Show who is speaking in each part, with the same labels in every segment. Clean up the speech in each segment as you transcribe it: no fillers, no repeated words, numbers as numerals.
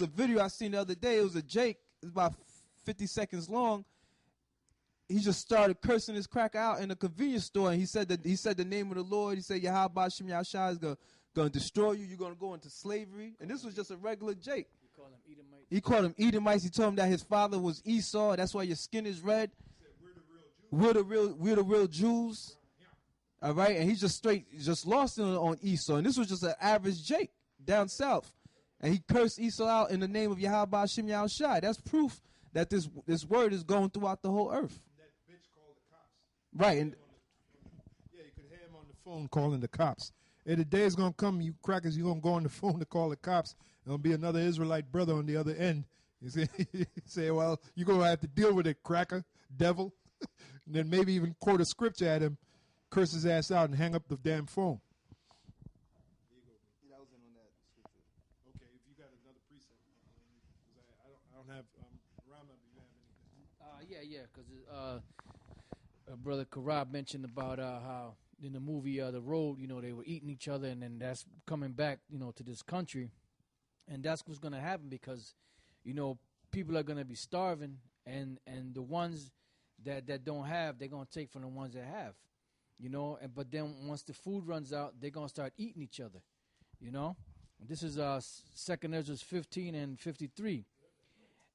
Speaker 1: was a video I seen the other day. It was a Jake. It was about 50 seconds long. He just started cursing his cracker out in a convenience store, and he said the name of the Lord. He said, Yahweh Shem Yahshua is gonna destroy you. You're gonna go into slavery. And this was just a regular Jake. He called him Edomites. He told him that his father was Esau. That's why your skin is red.
Speaker 2: He said,
Speaker 1: We're the real Jews. All right, and he just lost it on Esau. And this was just an average Jake down south, and he cursed Esau out in the name of Yahweh Shem Yahshua. That's proof that this word is going throughout the whole earth. Right, and
Speaker 2: yeah, you could hear him on the phone calling the cops. And the day is going to come, you crackers, you're going to go on the phone to call the cops. There'll be another Israelite brother on the other end. You say, well, you're going to have to deal with it, cracker, devil. And then maybe even quote a scripture at him, curse his ass out, and hang up the damn phone.
Speaker 1: Yeah, I was in on that scripture.
Speaker 2: Okay, if you got another precept. I don't have, Rama, do you have anything?
Speaker 3: Yeah, because Brother Karab mentioned about how in the movie The Road, they were eating each other, and then that's coming back, to this country. And that's what's going to happen because, people are going to be starving, and the ones that don't have, they're going to take from the ones that have, but then once the food runs out, they're going to start eating each other, This is 2 Ezra 15 and 53.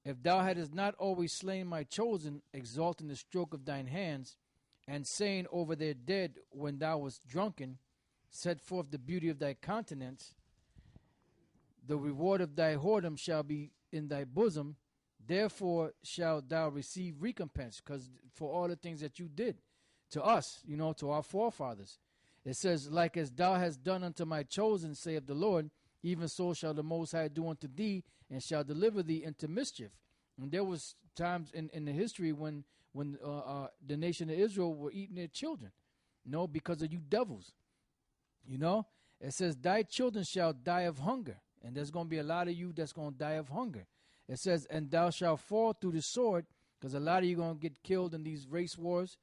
Speaker 3: If thou hadst not always slain my chosen, exalting the stroke of thine hands, and saying over their dead when thou wast drunken, set forth the beauty of thy countenance, the reward of thy whoredom shall be in thy bosom, therefore shalt thou receive recompense, because for all the things that you did to us, to our forefathers. It says, like as thou hast done unto my chosen, saith the Lord, even so shall the Most High do unto thee, and shall deliver thee into mischief. And there was times in the history when the nation of Israel were eating their children, because of you devils. It says, thy children shall die of hunger. And there's going to be a lot of you that's going to die of hunger. It says, and thou shalt fall through the sword, because a lot of you going to get killed in these race wars.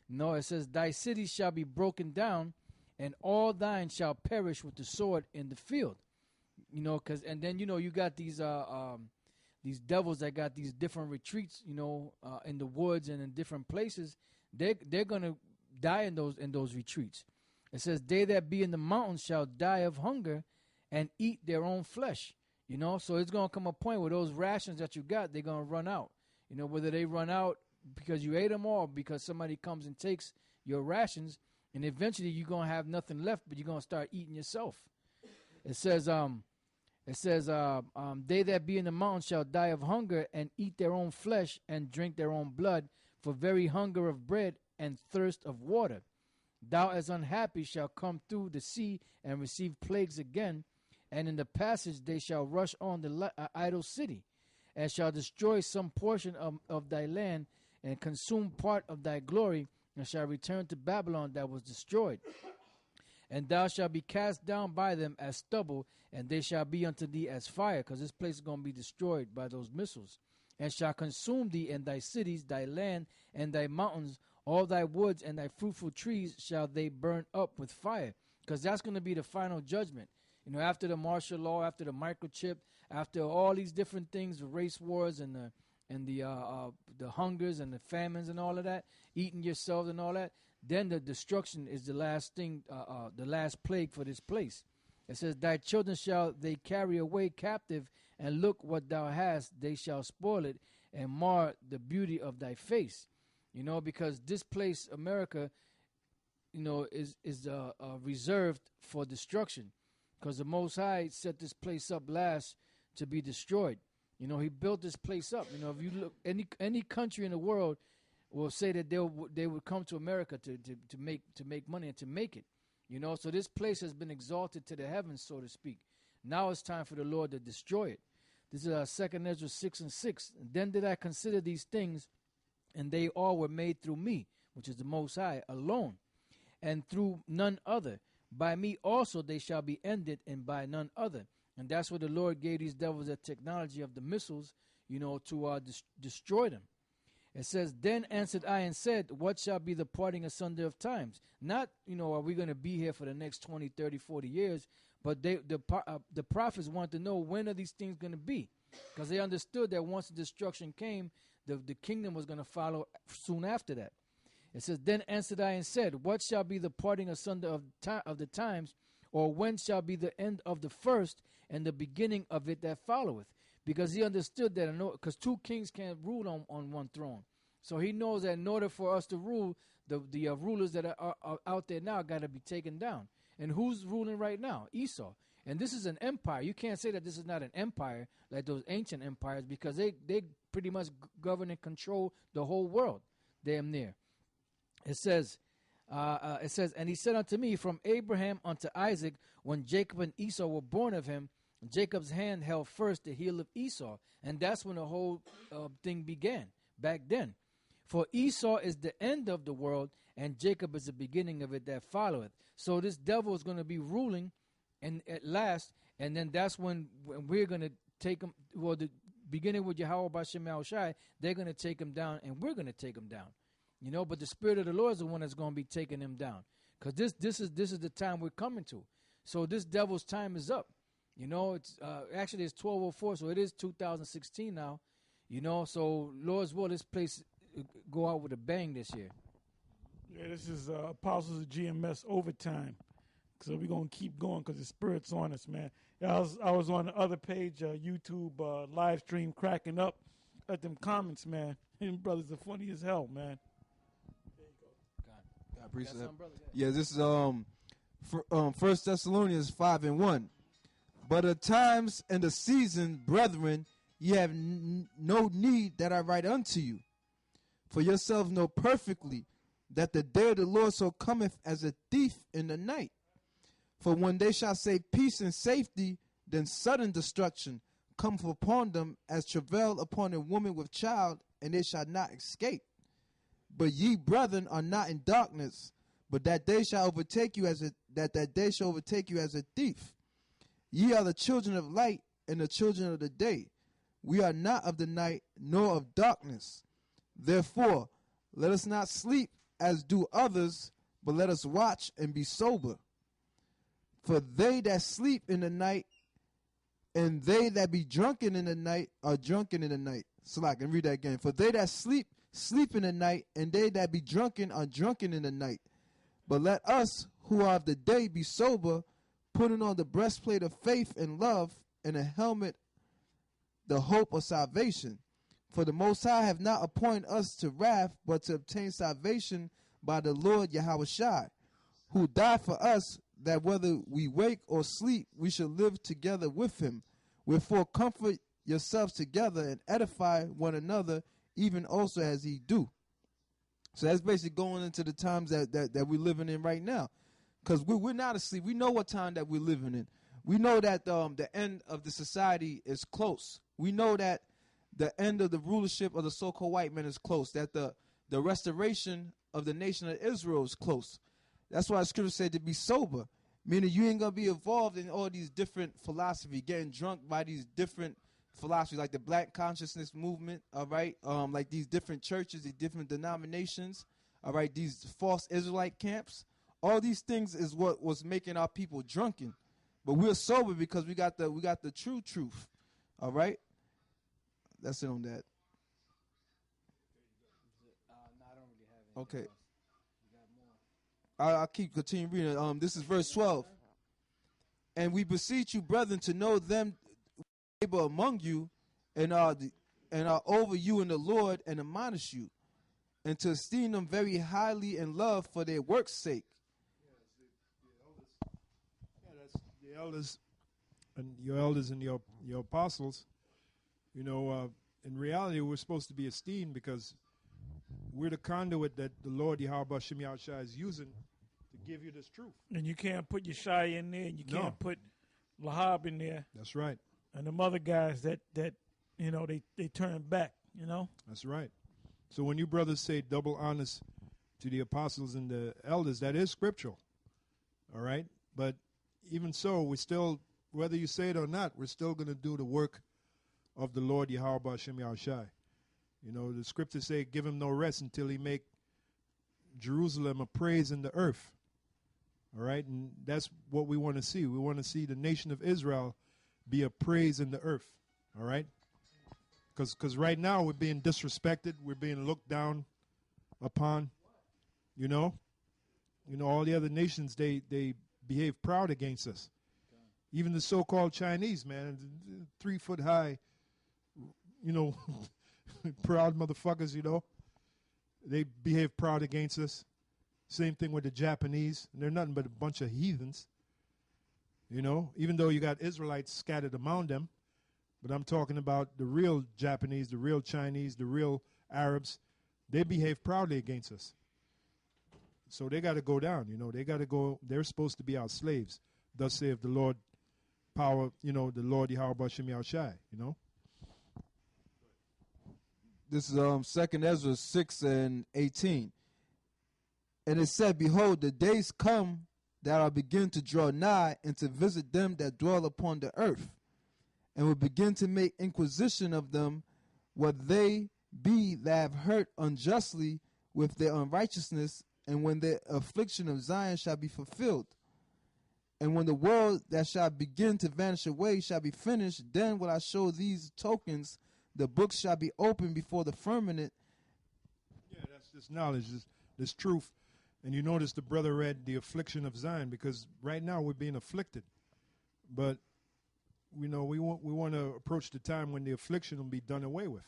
Speaker 3: It says, thy cities shall be broken down, and all thine shall perish with the sword in the field. And then, you got these devils that got these different retreats, in the woods and in different places. They're going to die in those retreats. It says, they that be in the mountains shall die of hunger and eat their own flesh. So it's going to come a point where those rations that you got, they're going to run out. Whether they run out because you ate them or because somebody comes and takes your rations, and eventually you're going to have nothing left, but you're going to start eating yourself. It says, they that be in the mountains shall die of hunger and eat their own flesh and drink their own blood, for very hunger of bread and thirst of water. Thou as unhappy shall come through the sea and receive plagues again, and in the passage they shall rush on the idle city, and shall destroy some portion of thy land, and consume part of thy glory, and shall return to Babylon that was destroyed. And thou shalt be cast down by them as stubble, and they shall be unto thee as fire, because this place is going to be destroyed by those missiles, and shall consume thee and thy cities, thy land, and thy mountains, all thy woods and thy fruitful trees shall they burn up with fire, because that's going to be the final judgment. After the martial law, after the microchip, after all these different things, the race wars and the hungers and the famines and all of that, eating yourselves and all that, then the destruction is the last thing, the last plague for this place. It says, thy children shall they carry away captive, and look what thou hast, they shall spoil it, and mar the beauty of thy face. Because this place, America, is reserved for destruction, because the Most High set this place up last to be destroyed. He built this place up. If you look, any country in the world will say that they would come to America to make money and to make it. So this place has been exalted to the heavens, so to speak. Now it's time for the Lord to destroy it. This is 2 Ezra 6 and 6. Then did I consider these things, and they all were made through me, which is the Most High, alone, and through none other. By me also they shall be ended, and by none other. And that's what the Lord gave these devils the technology of the missiles, to destroy them. It says, then answered I and said, what shall be the parting asunder of times? Not, are we going to be here for the next 20, 30, 40 years? But the prophets want to know, when are these things going to be? because they understood that once the destruction came, the kingdom was going to follow soon after that. It says, then answered I and said, what shall be the parting asunder of the times, or when shall be the end of the first and the beginning of it that followeth? Because he understood that, because two kings can't rule on one throne. So he knows that in order for us to rule, the rulers that are out there now got to be taken down. And who's ruling right now? Esau. And this is an empire. You can't say that this is not an empire like those ancient empires, because they pretty much govern and control the whole world, damn near. It says, and he said unto me, from Abraham unto Isaac, when Jacob and Esau were born of him, Jacob's hand held first the heel of Esau. And that's when the whole thing began, back then. For Esau is the end of the world, and Jacob is the beginning of it that followeth. So this devil is going to be ruling and at last, and then that's when we're going to take him, well, the beginning with Yahweh B'Shem Yahushai, they're going to take him down, and we're going to take him down. You know, but the Spirit of the Lord is the one that's going to be taking him down. Because this is the time we're coming to. So this devil's time is up. You know, it's actually it's 12:04, so it is 2016 now. You know, so Lord's will, this place go out with a bang this year.
Speaker 4: Yeah, this is Apostles of GMS overtime. So we're going to keep going because the Spirit's on us, man. Yeah, I was on the other page, YouTube live stream, cracking up at them comments, man. Them brothers are funny as hell, man.
Speaker 1: God appreciate that. Yeah, this is 1 Thessalonians 5:1. But at times and the season, brethren, ye have no need that I write unto you. For yourselves know perfectly that the day of the Lord so cometh as a thief in the night. For when they shall say peace and safety, then sudden destruction cometh upon them as travail upon a woman with child, and they shall not escape. But ye, brethren, are not in darkness, but that day shall overtake you as that day shall overtake you as a thief. Ye are the children of light and the children of the day. We are not of the night, nor of darkness. Therefore, let us not sleep as do others, but let us watch and be sober. For they that sleep in the night and they that be drunken in the night are drunken in the night. So I can read that again. For they that sleep in the night, and they that be drunken are drunken in the night. But let us who are of the day be sober, putting on the breastplate of faith and love, and a helmet, the hope of salvation. For the Most High have not appointed us to wrath, but to obtain salvation by the Lord Yahushua, who died for us, that whether we wake or sleep, we shall live together with him. Wherefore comfort yourselves together and edify one another, even also as he do. So that's basically going into the times that we're living in right now. Because we're not asleep. We know what time that we're living in. We know that the end of the society is close. We know that the end of the rulership of the so-called white man is close, that the restoration of the nation of Israel is close. That's why the scripture said to be sober, meaning you ain't going to be involved in all these different philosophies, getting drunk by these different philosophies, like the black consciousness movement, all right? Like these different churches, these different denominations, all right? These false Israelite camps. All these things is what was making our people drunken. But we're sober because we got the true truth, all right? That's it on that.
Speaker 3: No, I don't really have anything
Speaker 1: Okay.
Speaker 3: else. You got more?
Speaker 1: I'll continue reading. This is verse 12. And we beseech you, brethren, to know them labor among you and are over you in the Lord, and admonish you, and to esteem them very highly in love for their work's sake.
Speaker 2: Yeah, that's the elders and your elders and your apostles. You know, in reality, we're supposed to be esteemed because we're the conduit that the Lord Yahweh Shem Yahushua is using to give you this truth.
Speaker 4: And you can't put Yeshaya in there, and you
Speaker 2: No.
Speaker 4: can't put Lahab in there,
Speaker 2: That's right.
Speaker 4: and them other guys that you know they turn back. You know,
Speaker 2: That's right. So when you brothers say double honors to the apostles and the elders, that is scriptural. All right? But even so, we still, whether you say it or not, we're still going to do the work of the Lord Yahweh Hashem Yahushai. You know, the scriptures say, give him no rest until he make Jerusalem a praise in the earth. All right? And that's what we want to see. We want to see the nation of Israel be a praise in the earth. All right? Because right now we're being disrespected. We're being looked down upon. You know, all the other nations, they behave proud against us. Even the so-called Chinese, man, 3 foot high, proud motherfuckers, They behave proud against us. Same thing with the Japanese. They're nothing but a bunch of heathens. Even though you got Israelites scattered among them. But I'm talking about the real Japanese, the real Chinese, the real Arabs. They behave proudly against us. So they got to go down, They got to go. They're supposed to be our slaves. Thus saith the Lord, power, the Lord Yahweh Bashem Yahushai,
Speaker 1: This is 2nd Ezra 6:18. And it said, Behold, the days come that I'll begin to draw nigh and to visit them that dwell upon the earth, and will begin to make inquisition of them, what they be that have hurt unjustly with their unrighteousness, and when the affliction of Zion shall be fulfilled. And when the world that shall begin to vanish away shall be finished, then will I show these tokens. The books shall be opened before the firmament.
Speaker 2: Yeah, that's this knowledge, this truth. And you notice the brother read the affliction of Zion, because right now we're being afflicted. But, we want to approach the time when the affliction will be done away with.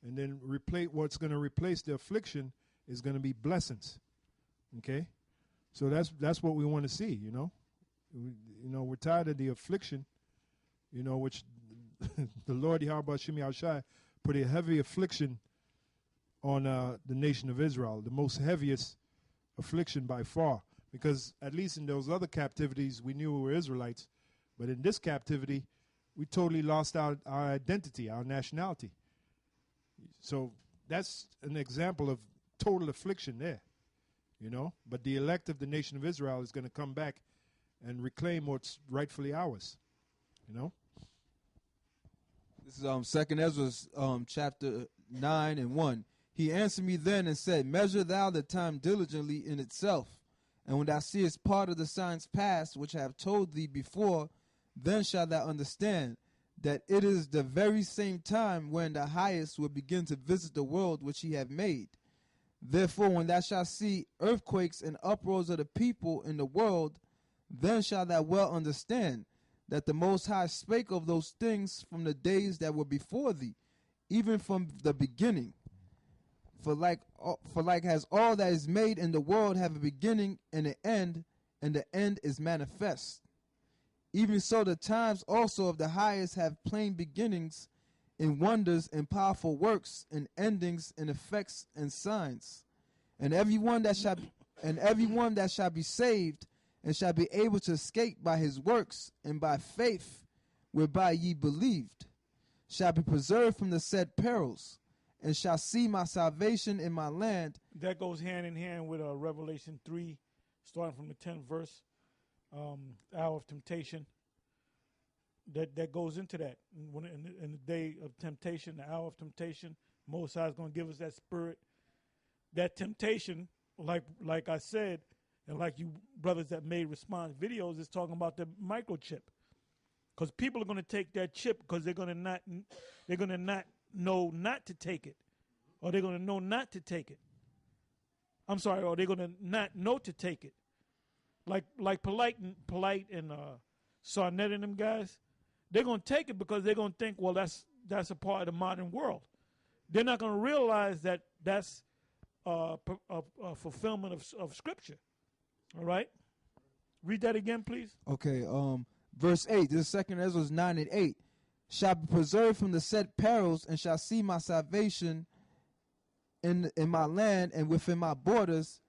Speaker 2: And then what's going to replace the affliction is going to be blessings. Okay? So that's what we want to see, We're tired of the affliction, which the Lord Yahweh Bashem Yahushai put a heavy affliction on the nation of Israel, the most heaviest affliction by far, because at least in those other captivities we knew we were Israelites, but in this captivity we totally lost our identity, our nationality. So that's an example of total affliction there, but the elect of the nation of Israel is going to come back and reclaim what's rightfully ours.
Speaker 1: This is 2nd Ezra chapter 9:1. He answered me then and said, Measure thou the time diligently in itself, and when thou seest part of the signs past, which I have told thee before, then shalt thou understand that it is the very same time when the highest will begin to visit the world which he hath made. Therefore, when thou shalt see earthquakes and uproars of the people in the world, then shalt thou well understand that the Most High spake of those things from the days that were before thee, even from the beginning. For like has all that is made in the world have a beginning and an end, and the end is manifest. Even so the times also of the highest have plain beginnings in wonders and powerful works, and endings and effects and signs. And everyone that shall be saved and shall be able to escape by his works and by faith whereby ye believed, shall be preserved from the said perils, and shall see my salvation in my land.
Speaker 4: That goes hand in hand with Revelation 3, starting from the 10th verse, hour of temptation. That goes into that. In the day of temptation, the hour of temptation, Most High is going to give us that spirit. That temptation, like I said, and like you brothers that made response videos, is talking about the microchip. Because people are going to take that chip because they're going to not know not to take it, or they're going to know not to take it. I'm sorry, or they're going to not know to take it. Like Polite and Sarnett and them guys, they're going to take it because they're going to think, well, that's a part of the modern world. They're not going to realize that that's a fulfillment of Scripture. All right? Read that again, please.
Speaker 1: Okay, verse 8, this is 2nd Ezra 9:8. Shall be preserved from the said perils, and shall see my salvation in my land and within my borders.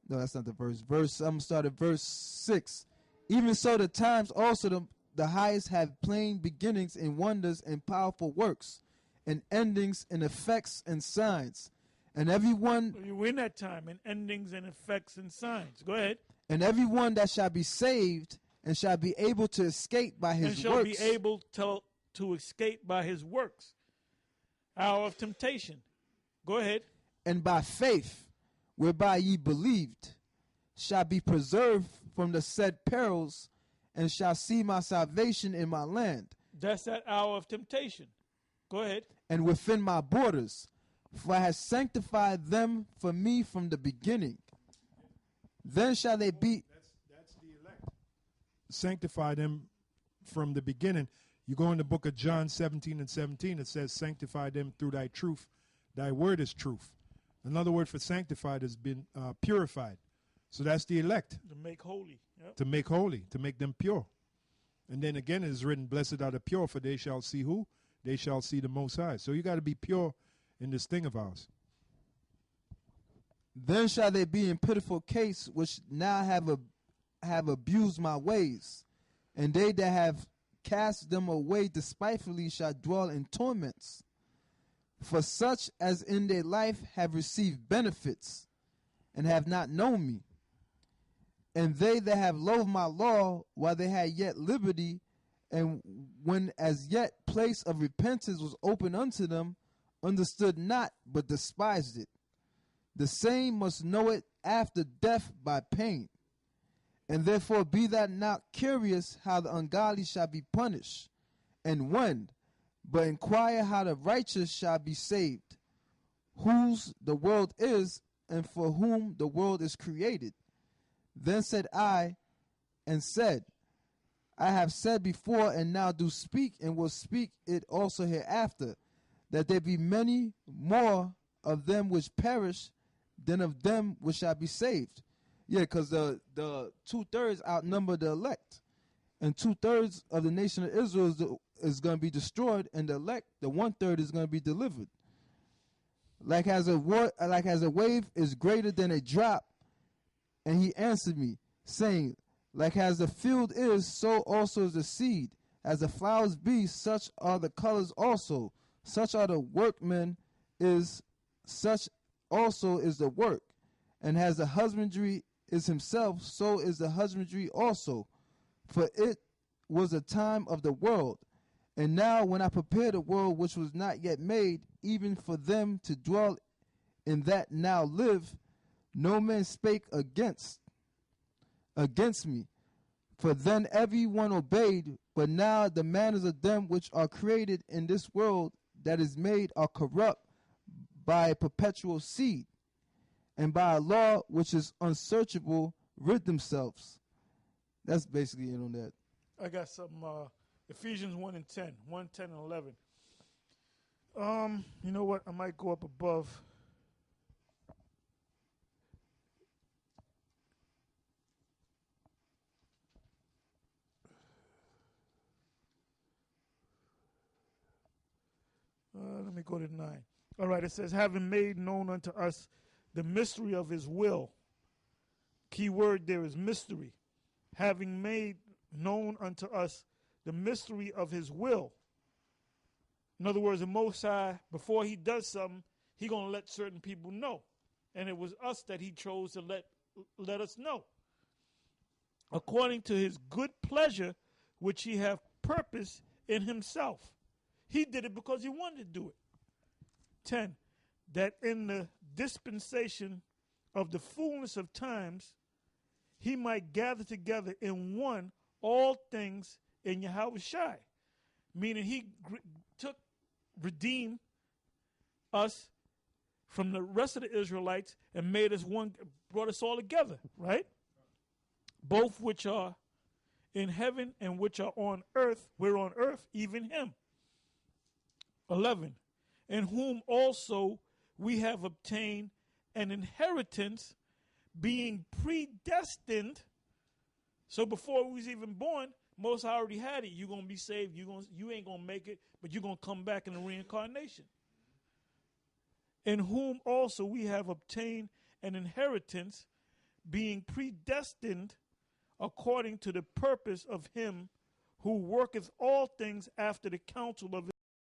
Speaker 1: No, that's not the verse. I'm going to start at verse 6. Even so the times also the highest have plain beginnings in wonders and powerful works, and endings and effects and signs. And everyone...
Speaker 4: We're in that time, in endings and effects and signs. Go ahead.
Speaker 1: And everyone that shall be saved and shall be able to escape by his
Speaker 4: works. And shall
Speaker 1: works,
Speaker 4: be able to escape by his works. Hour of temptation. Go ahead.
Speaker 1: And by faith, whereby ye believed, shall be preserved from the said perils, and shall see my salvation in my land.
Speaker 4: That's that hour of temptation. Go ahead.
Speaker 1: and within my borders, for I have sanctified them for me from the beginning. Then shall they be.
Speaker 2: That's the elect. Sanctify them from the beginning. You go in the book of John 17 and 17, it says, sanctify them through thy truth. Thy word is truth. Another word for sanctified has been purified. So that's the elect.
Speaker 4: To make holy. Yep.
Speaker 2: To make holy, to make them pure. And then again it is written, blessed are the pure, for they shall see who? They shall see the Most High. So you got to be pure in this thing of ours.
Speaker 1: Then shall they be in pitiful case, which now have abused my ways, and they that have cast them away despitefully shall dwell in torments. For such as in their life have received benefits, and have not known me, and they that have loathed my law while they had yet liberty, and when as yet place of repentance was open unto them, understood not, but despised it. The same must know it after death by pain. And therefore be thou not curious how the ungodly shall be punished, and when, but inquire how the righteous shall be saved, whose the world is, and for whom the world is created. Then said I, and said, I have said before, and now do speak, and will speak it also hereafter, that there be many more of them which perish than of them which shall be saved. Yeah, because the 2/3 outnumber the elect, and 2/3 of the nation of Israel is going to be destroyed, and the elect, the 1/3, is going to be delivered. Like as a wave is greater than a drop, and he answered me, saying, like as the field is, so also is the seed. As the flowers be, such are the colors also. Such are the workmen, such also is the work. And as the husbandry is himself, so is the husbandry also. For it was a time of the world. And now when I prepare the world which was not yet made, even for them to dwell in that now live, no man spake against me. For then every one obeyed, but now the manners of them which are created in this world that is made are corrupt by a perpetual seed, and by a law which is unsearchable rid themselves. That's basically it on that.
Speaker 4: I got some Ephesians 1 and 10, 1, 10, and 11. You know what? I might go up above. Let me go to 9. All right, it says, having made known unto us the mystery of his will. Key word there is mystery. Having made known unto us the mystery of his will. In other words, the Most High, before he does something, he going to let certain people know. And it was us that he chose to let us know. According to his good pleasure, which he hath purposed in himself. He did it because he wanted to do it. 10, that in the dispensation of the fullness of times, he might gather together in one all things in Yahweh Shai. Meaning he redeemed us from the rest of the Israelites and made us one, brought us all together, right? Both which are in heaven and which are on earth, we're on earth, even him. 11, in whom also we have obtained an inheritance, being predestined. So before we was even born, Most High already had it. You're going to be saved. You ain't going to make it, but you're going to come back in the reincarnation. In whom also we have obtained an inheritance, being predestined according to the purpose of him who worketh all things after the counsel of